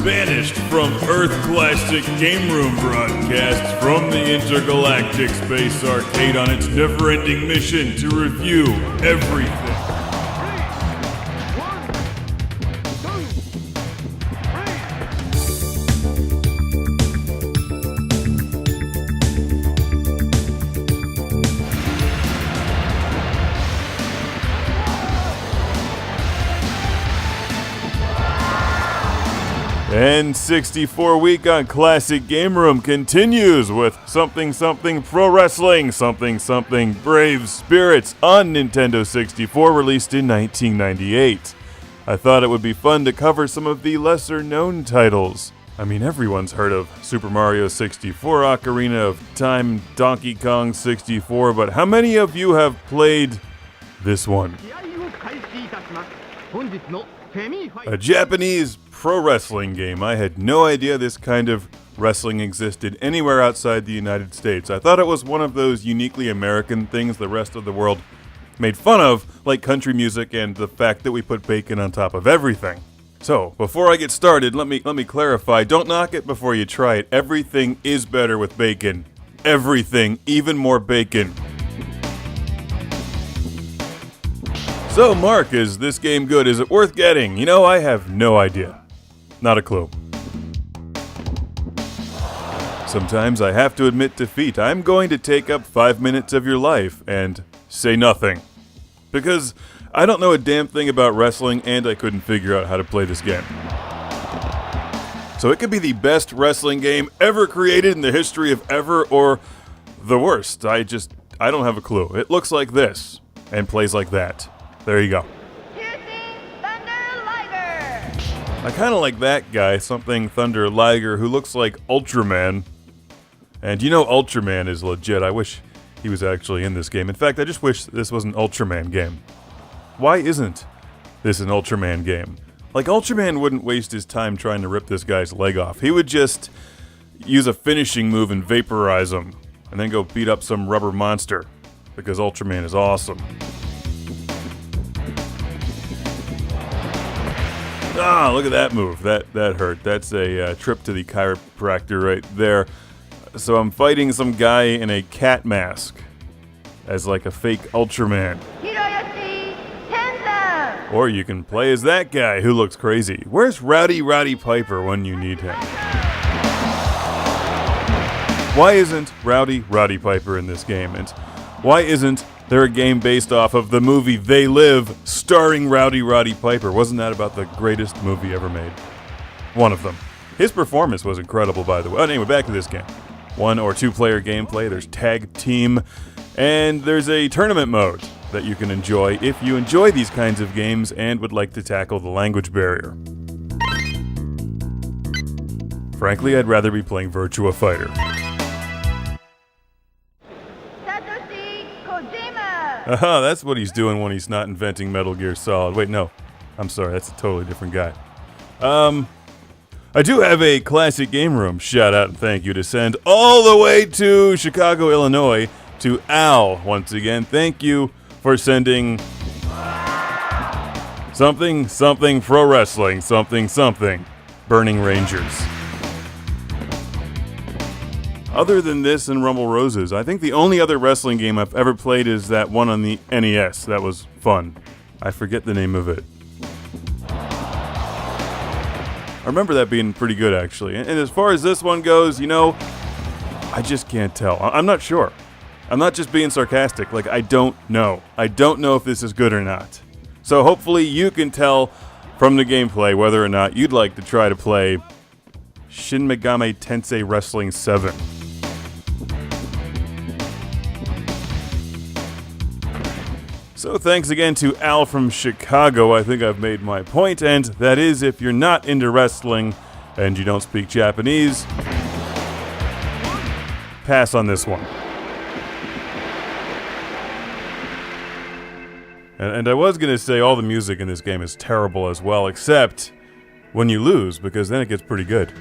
Vanished from Earth Classic Game Room broadcasts from the Intergalactic Space Arcade on its never-ending mission to review everything. N64 week on Classic Game Room continues with something pro wrestling, something brave spirits on Nintendo 64, released in 1998. I thought it would be fun to cover some of the lesser known titles. I mean, everyone's heard of Super Mario 64, Ocarina of Time, Donkey Kong 64, but how many of you have played this one? A Japanese pro wrestling game. I had no idea this kind of wrestling existed anywhere outside the United States. I thought it was one of those uniquely American things the rest of the world made fun of, like country music and the fact that we put bacon on top of everything. So, before I get started, let me clarify. Don't knock it before you try it. Everything is better with bacon. Everything, even more bacon. So, Mark, is this game good? Is it worth getting? You know, I have no idea. Not a clue. Sometimes I have to admit defeat. I'm going to take up 5 minutes of your life and say nothing. Because I don't know a damn thing about wrestling and I couldn't figure out how to play this game. So it could be the best wrestling game ever created in the history of ever, or the worst. I don't have a clue. It looks like this and plays like that. There you go. I kind of like that guy, something Thunder Liger, who looks like Ultraman. And you know Ultraman is legit. I wish he was actually in this game. In fact, I just wish this was an Ultraman game. Why isn't this an Ultraman game? Like, Ultraman wouldn't waste his time trying to rip this guy's leg off. He would just use a finishing move and vaporize him, and then go beat up some rubber monster, because Ultraman is awesome. Ah, look at that move. That hurt. That's a trip to the chiropractor right there. So I'm fighting some guy in a cat mask as like a fake Ultraman. Or you can play as that guy who looks crazy. Where's Rowdy Piper when you need him? Why isn't Rowdy Piper in this game? And why isn't there a game based off of the movie They Live, starring Rowdy Piper? Wasn't that about the greatest movie ever made? One of them. His performance was incredible, by the way. Anyway, back to this game. 1 or 2 player gameplay, there's tag team, and there's a tournament mode that you can enjoy if you enjoy these kinds of games and would like to tackle the language barrier. Frankly, I'd rather be playing Virtua Fighter. Aha, that's what he's doing when he's not inventing Metal Gear Solid. Wait, no. I'm sorry, that's a totally different guy. I do have a Classic Game Room shout out and thank you to send all the way to Chicago, Illinois, to Al. Once again, thank you for sending something pro wrestling, something Burning Rangers. Other than this and Rumble Roses, I think the only other wrestling game I've ever played is that one on the NES. That was fun. I forget the name of it. I remember that being pretty good, actually. And as far as this one goes, you know, I just can't tell. I'm not sure. I'm not just being sarcastic. Like, I don't know. I don't know if this is good or not. So hopefully you can tell from the gameplay whether or not you'd like to try to play Shin Megami Tensei Wrestling 7. So thanks again to Al from Chicago. I think I've made my point, and that is, if you're not into wrestling and you don't speak Japanese, pass on this one. And I was going to say all the music in this game is terrible as well, except when you lose, because then it gets pretty good.